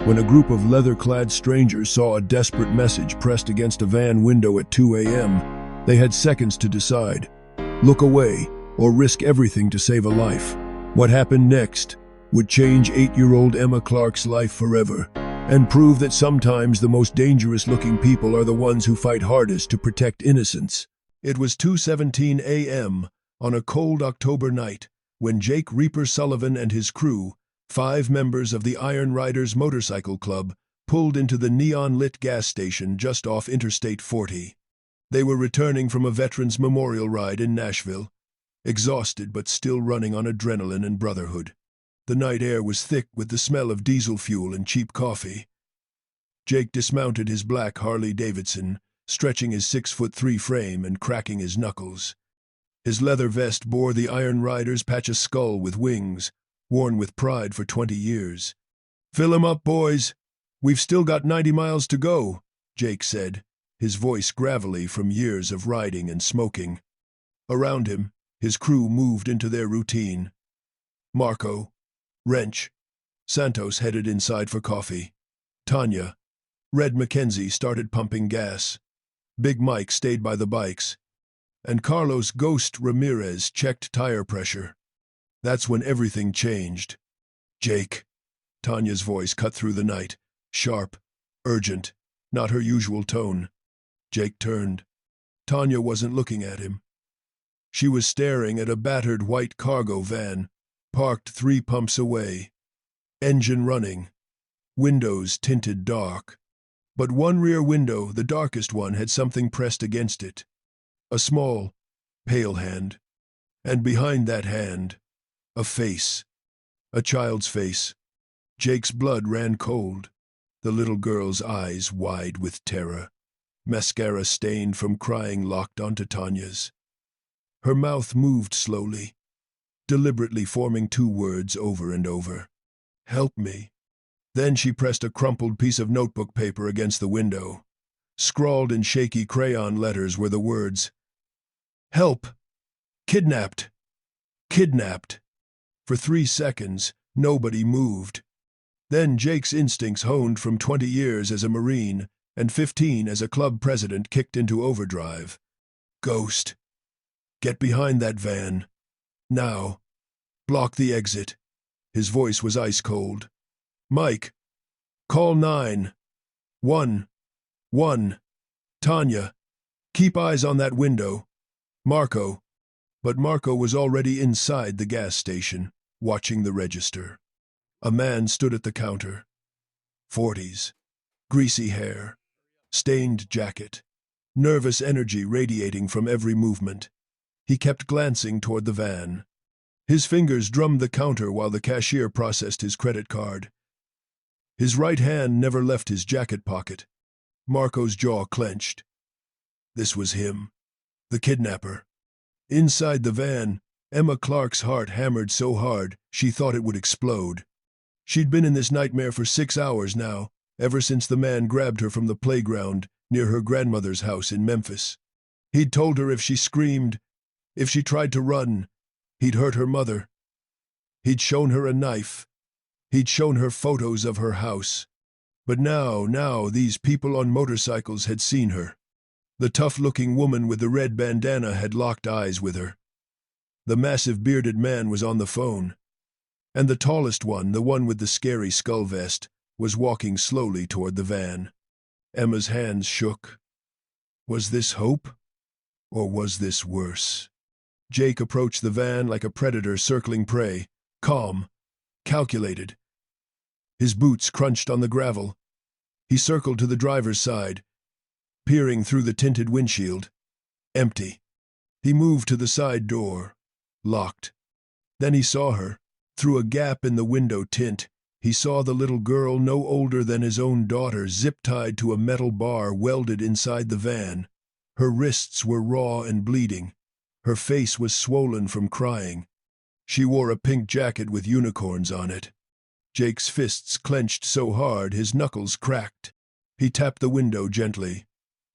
when a group of leather-clad strangers saw a desperate message pressed against a van window at 2 a.m., they had seconds to decide: look away or risk everything to save a life. What happened next would change 8-year-old Emma Clark's life forever and prove that sometimes the most dangerous-looking people are the ones who fight hardest to protect innocence. It was 2:17 a.m. on a cold October night when Jake Reaper Sullivan and his crew, 5 members of the Iron Riders Motorcycle Club, pulled into the neon-lit gas station just off Interstate 40. They were returning from a Veterans Memorial ride in Nashville, exhausted but still running on adrenaline and Brotherhood. The night air was thick with the smell of diesel fuel and cheap coffee. Jake dismounted his black Harley-Davidson, stretching his 6'3" frame and cracking his knuckles. His leather vest bore the Iron Rider's patch of skull with wings, worn with pride for 20 years. "Fill 'em up, boys. We've still got 90 miles to go," Jake said, his voice gravelly from years of riding and smoking. Around him, his crew moved into their routine. Marco, Wrench, Santos headed inside for coffee. Tanya, Red Mackenzie started pumping gas. Big Mike stayed by the bikes. And Carlos Ghost Ramirez checked tire pressure. That's when everything changed. "Jake," Tanya's voice cut through the night, sharp, urgent, not her usual tone. Jake turned. Tanya wasn't looking at him. She was staring at a battered white cargo van, parked 3 pumps away. Engine running. Windows tinted dark. But one rear window, the darkest one, had something pressed against it. A small, pale hand. And behind that hand, a face. A child's face. Jake's blood ran cold. The little girl's eyes wide with terror. Mascara stained from crying locked onto Tanya's. Her mouth moved slowly, deliberately forming 2 words over and over. "Help me." Then she pressed a crumpled piece of notebook paper against the window. Scrawled in shaky crayon letters were the words, "Help! Kidnapped! Kidnapped!" For 3 seconds, nobody moved. Then Jake's instincts, honed from 20 years as a Marine and 15 as a club president, kicked into overdrive. "Ghost! Get behind that van. Now. Block the exit." His voice was ice cold. "Mike, call 911. Tanya, keep eyes on that window. Marco." But Marco was already inside the gas station, watching the register. A man stood at the counter. 40s. Greasy hair. Stained jacket. Nervous energy radiating from every movement. He kept glancing toward the van. His fingers drummed the counter while the cashier processed his credit card. His right hand never left his jacket pocket. Marco's jaw clenched. This was him. The kidnapper. Inside the van, Emma Clark's heart hammered so hard she thought it would explode. She'd been in this nightmare for 6 hours now, ever since the man grabbed her from the playground near her grandmother's house in Memphis. He'd told her if she screamed, if she tried to run, he'd hurt her mother. He'd shown her a knife. He'd shown her photos of her house. But now these people on motorcycles had seen her. The tough-looking woman with the red bandana had locked eyes with her. The massive bearded man was on the phone. And the tallest one, the one with the scary skull vest, was walking slowly toward the van. Emma's hands shook. Was this hope? Or was this worse? Jake approached the van like a predator circling prey, calm, calculated. His boots crunched on the gravel. He circled to the driver's side, peering through the tinted windshield. Empty. He moved to the side door. Locked. Then he saw her. Through a gap in the window tint, he saw the little girl no older than his own daughter, zip-tied to a metal bar welded inside the van. Her wrists were raw and bleeding. Her face was swollen from crying. She wore a pink jacket with unicorns on it. Jake's fists clenched so hard his knuckles cracked. He tapped the window gently.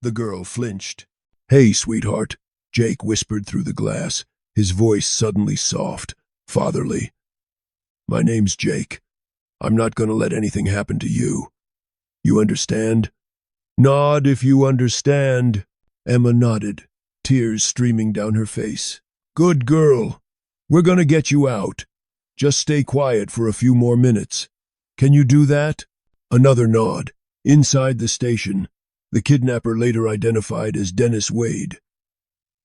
The girl flinched. "Hey, sweetheart," Jake whispered through the glass, his voice suddenly soft, fatherly. "My name's Jake. I'm not gonna let anything happen to you. You understand? Nod if you understand. Emma nodded, tears streaming down her face. Good girl. We're gonna get you out. Just stay quiet for a few more minutes. Can you do that? Another nod. Inside the station, the kidnapper, later identified as Dennis Wade,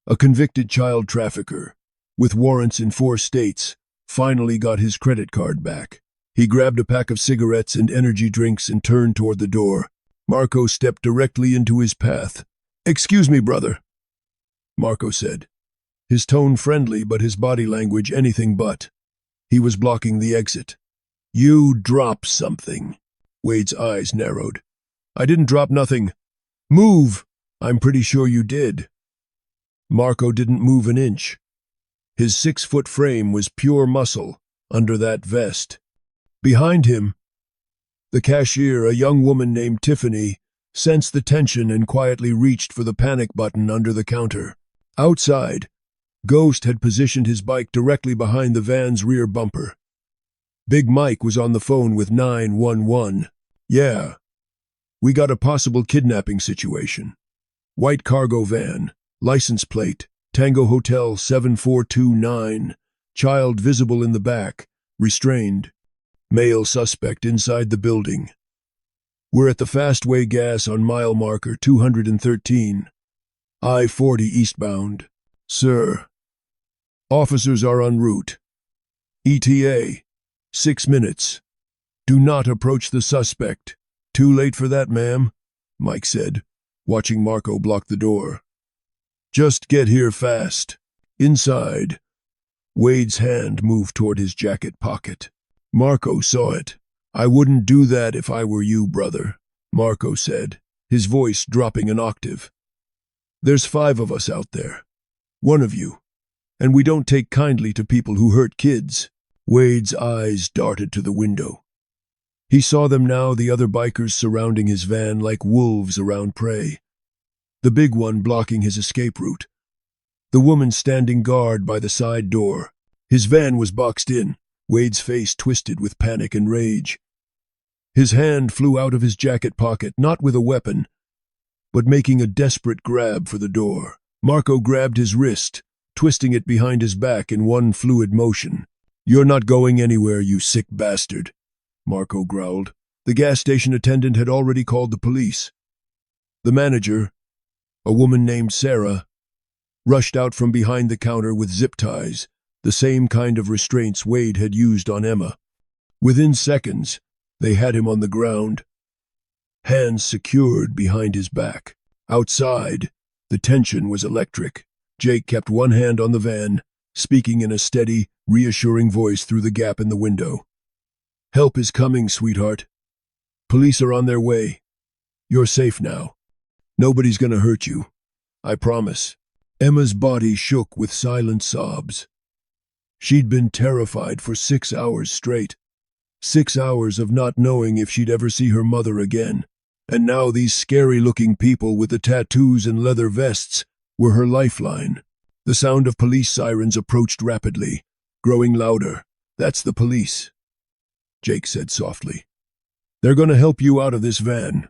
a convicted child trafficker with warrants in 4 states, finally got his credit card back. He grabbed a pack of cigarettes and energy drinks and turned toward the door. Marco stepped directly into his path. Excuse me, brother, Marco said, his tone friendly but his body language anything but. He was blocking the exit. You dropped something. Wade's eyes narrowed. I didn't drop nothing. Move! I'm pretty sure you did. Marco didn't move an inch. His 6-foot frame was pure muscle under that vest. Behind him, the cashier, a young woman named Tiffany, sensed the tension and quietly reached for the panic button under the counter. Outside, Ghost had positioned his bike directly behind the van's rear bumper. Big Mike was on the phone with 911. Yeah, we got a possible kidnapping situation. White cargo van, license plate, Tango Hotel 7429, child visible in the back, restrained, male suspect inside the building. We're at the Fastway Gas on mile marker 213, I-40 eastbound. Sir, officers are en route. ETA, 6 minutes. Do not approach the suspect. Too late for that, ma'am, Mike said, watching Marco block the door. Just get here fast. Inside. Wade's hand moved toward his jacket pocket. Marco saw it. I wouldn't do that if I were you, brother, Marco said, his voice dropping an octave. There's 5 of us out there. 1 of you. And we don't take kindly to people who hurt kids. Wade's eyes darted to the window. He saw them now, the other bikers surrounding his van like wolves around prey. The big one blocking his escape route. The woman standing guard by the side door. His van was boxed in, Wade's face twisted with panic and rage. His hand flew out of his jacket pocket, not with a weapon, but making a desperate grab for the door. Marco grabbed his wrist, twisting it behind his back in one fluid motion. You're not going anywhere, you sick bastard, Marco growled. The gas station attendant had already called the police. The manager, a woman named Sarah, rushed out from behind the counter with zip ties, the same kind of restraints Wade had used on Emma. Within seconds, they had him on the ground, hands secured behind his back. Outside, the tension was electric. Jake kept one hand on the van, speaking in a steady, reassuring voice through the gap in the window. Help is coming, sweetheart. Police are on their way. You're safe now. Nobody's gonna hurt you. I promise. Emma's body shook with silent sobs. She'd been terrified for 6 hours straight. 6 hours of not knowing if she'd ever see her mother again. And now these scary-looking people with the tattoos and leather vests were her lifeline. The sound of police sirens approached rapidly, growing louder. That's the police, Jake said softly. They're gonna help you out of this van.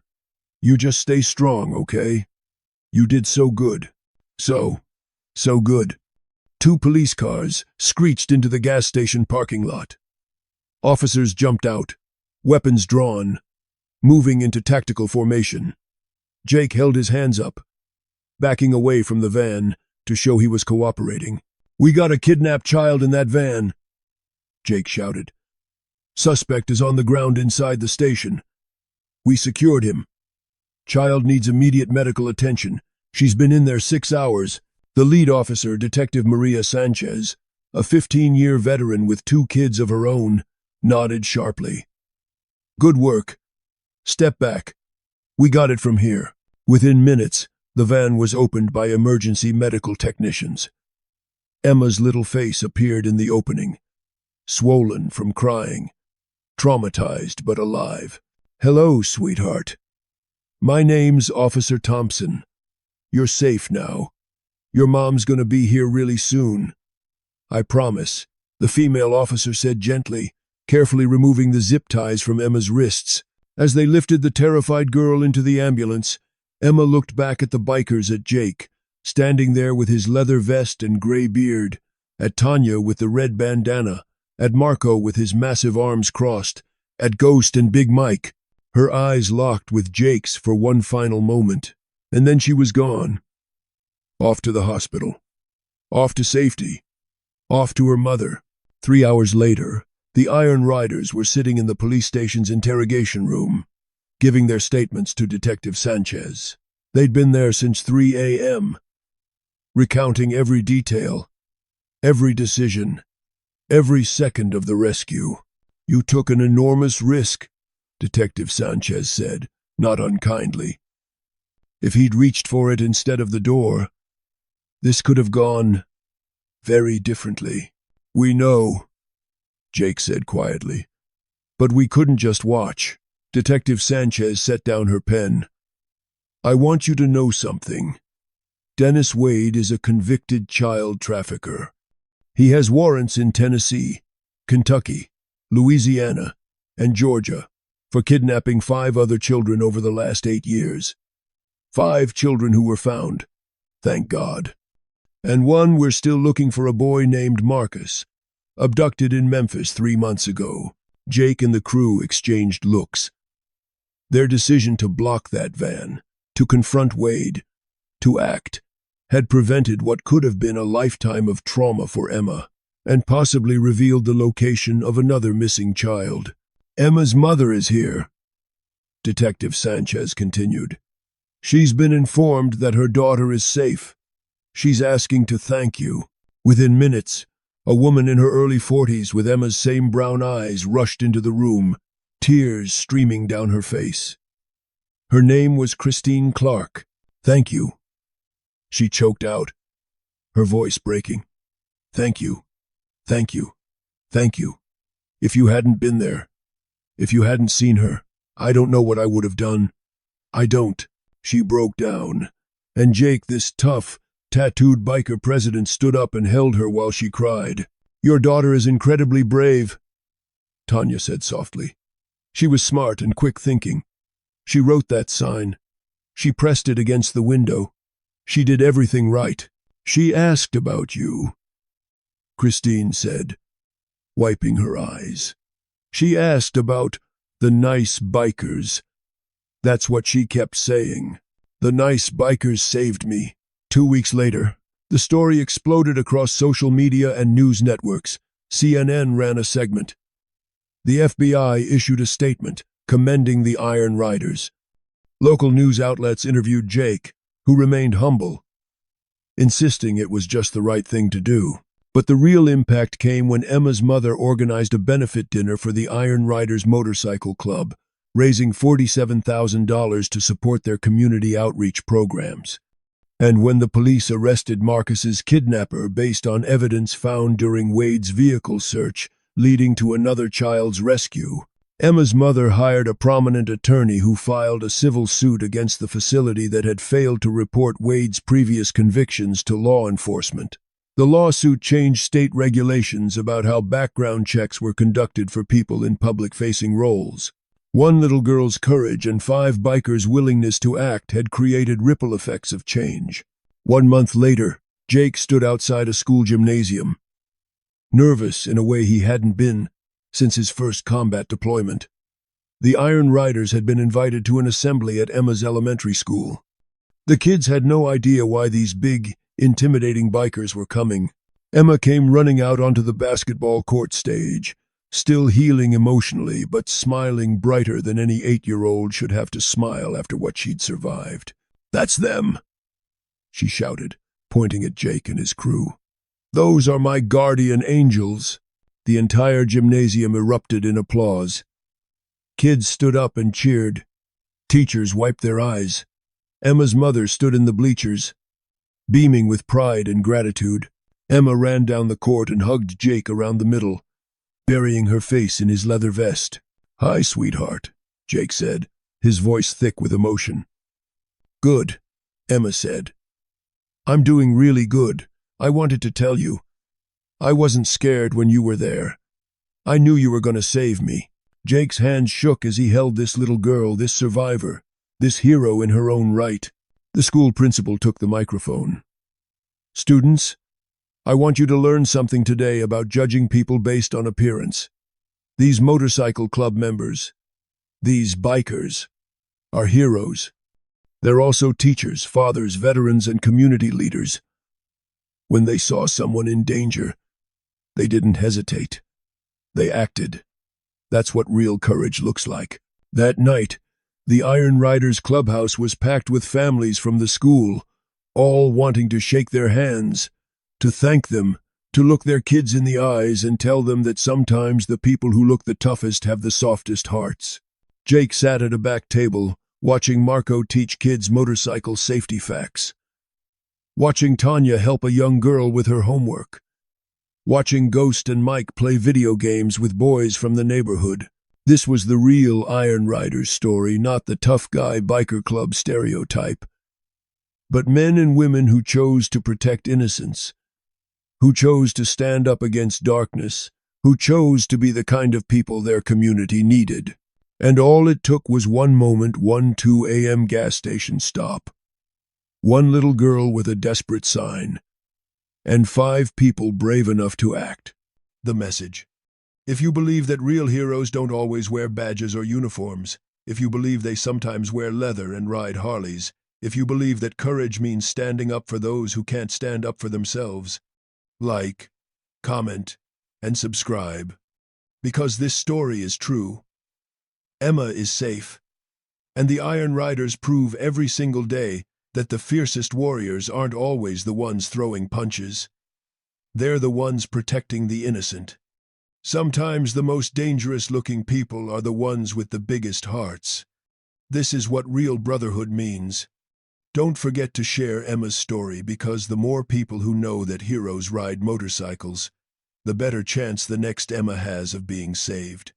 You just stay strong, okay? You did so good. So good. 2 police cars screeched into the gas station parking lot. Officers jumped out, weapons drawn, moving into tactical formation. Jake held his hands up, backing away from the van to show he was cooperating. We got a kidnapped child in that van, Jake shouted. Suspect is on the ground inside the station. We secured him. Child needs immediate medical attention. She's been in there 6 hours. The lead officer, Detective Maria Sanchez, a 15-year veteran with 2 kids of her own, nodded sharply. Good work. Step back. We got it from here. Within minutes, the van was opened by emergency medical technicians. Emma's little face appeared in the opening, swollen from crying, traumatized but alive. Hello, sweetheart. My name's Officer Thompson. You're safe now. Your mom's gonna be here really soon. I promise, the female officer said gently, carefully removing the zip ties from Emma's wrists. As they lifted the terrified girl into the ambulance, Emma looked back at the bikers, at Jake, standing there with his leather vest and gray beard, at Tanya with the red bandana, at Marco with his massive arms crossed, at Ghost and Big Mike. Her eyes locked with Jake's for one final moment, and then she was gone. Off to the hospital. Off to safety. Off to her mother. 3 hours later, the Iron Riders were sitting in the police station's interrogation room, giving their statements to Detective Sanchez. They'd been there since 3 a.m., recounting every detail, every decision, every second of the rescue. "You took an enormous risk," Detective Sanchez said, not unkindly. "If he'd reached for it instead of the door, this could have gone very differently." "We know," Jake said quietly. "But we couldn't just watch." Detective Sanchez set down her pen. "I want you to know something. Dennis Wade is a convicted child trafficker. He has warrants in Tennessee, Kentucky, Louisiana, and Georgia for kidnapping 5 other children over the last 8 years. 5 children who were found, thank God. And one we're still looking for, a boy named Marcus, abducted in Memphis 3 months ago." Jake and the crew exchanged looks. Their decision to block that van, to confront Wade, to act, had prevented what could have been a lifetime of trauma for Emma, and possibly revealed the location of another missing child. "Emma's mother is here," Detective Sanchez continued. "She's been informed that her daughter is safe. She's asking to thank you." Within minutes, a woman in her early 40s with Emma's same brown eyes rushed into the room, tears streaming down her face. Her name was Christine Clark. "Thank you," she choked out, her voice breaking. "Thank you, thank you, thank you. If you hadn't been there, if you hadn't seen her, I don't know what I would have done. I don't." She broke down, and Jake, this tough, tattooed biker president, stood up and held her while she cried. "Your daughter is incredibly brave," Tanya said softly. "She was smart and quick-thinking. She wrote that sign. She pressed it against the window. She did everything right. She asked about you," Christine said, wiping her eyes. "She asked about the nice bikers. That's what she kept saying. The nice bikers saved me." 2 weeks later, the story exploded across social media and news networks. CNN ran a segment. The FBI issued a statement commending the Iron Riders. Local news outlets interviewed Jake, who remained humble, insisting it was just the right thing to do. But the real impact came when Emma's mother organized a benefit dinner for the Iron Riders Motorcycle Club, raising $47,000 to support their community outreach programs. And when the police arrested Marcus's kidnapper based on evidence found during Wade's vehicle search, leading to another child's rescue, Emma's mother hired a prominent attorney who filed a civil suit against the facility that had failed to report Wade's previous convictions to law enforcement. The lawsuit changed state regulations about how background checks were conducted for people in public-facing roles. One little girl's courage and 5 bikers' willingness to act had created ripple effects of change. 1 month later, Jake stood outside a school gymnasium, nervous in a way he hadn't been since his first combat deployment. The Iron Riders had been invited to an assembly at Emma's elementary school. The kids had no idea why these big, intimidating bikers were coming. Emma came running out onto the basketball court stage, still healing emotionally, but smiling brighter than any 8-year-old should have to smile after what she'd survived. "That's them," she shouted, pointing at Jake and his crew. "Those are my guardian angels." The entire gymnasium erupted in applause. Kids stood up and cheered. Teachers wiped their eyes. Emma's mother stood in the bleachers, beaming with pride and gratitude. Emma ran down the court and hugged Jake around the middle, burying her face in his leather vest. "Hi, sweetheart," Jake said, his voice thick with emotion. "Good," Emma said. "I'm doing really good. I wanted to tell you. I wasn't scared when you were there. I knew you were going to save me. Jake's hand shook as he held this little girl, this survivor, this hero in her own right. The school principal took the microphone. Students, I want you to learn something today about judging people based on appearance. These motorcycle club members, these bikers, are heroes. They're also teachers, fathers, veterans, and community leaders. When they saw someone in danger, they didn't hesitate. They acted. That's what real courage looks like. That night, the Iron Riders clubhouse was packed with families from the school, all wanting to shake their hands, to thank them, to look their kids in the eyes and tell them that sometimes the people who look the toughest have the softest hearts. Jake sat at a back table, watching Marco teach kids motorcycle safety facts. Watching Tanya help a young girl with her homework. Watching Ghost and Mike play video games with boys from the neighborhood. This was the real Iron Riders story, not the tough guy biker club stereotype. But men and women who chose to protect innocence, who chose to stand up against darkness, who chose to be the kind of people their community needed. And all it took was one moment, one 2 a.m. gas station stop. One little girl with a desperate sign. And 5 people brave enough to act. The message. If you believe that real heroes don't always wear badges or uniforms, if you believe they sometimes wear leather and ride Harleys, if you believe that courage means standing up for those who can't stand up for themselves, like, comment, and subscribe. Because this story is true. Emma is safe. And the Iron Riders prove every single day that the fiercest warriors aren't always the ones throwing punches. They're the ones protecting the innocent. Sometimes the most dangerous-looking people are the ones with the biggest hearts. This is what real brotherhood means. Don't forget to share Emma's story, because the more people who know that heroes ride motorcycles, the better chance the next Emma has of being saved.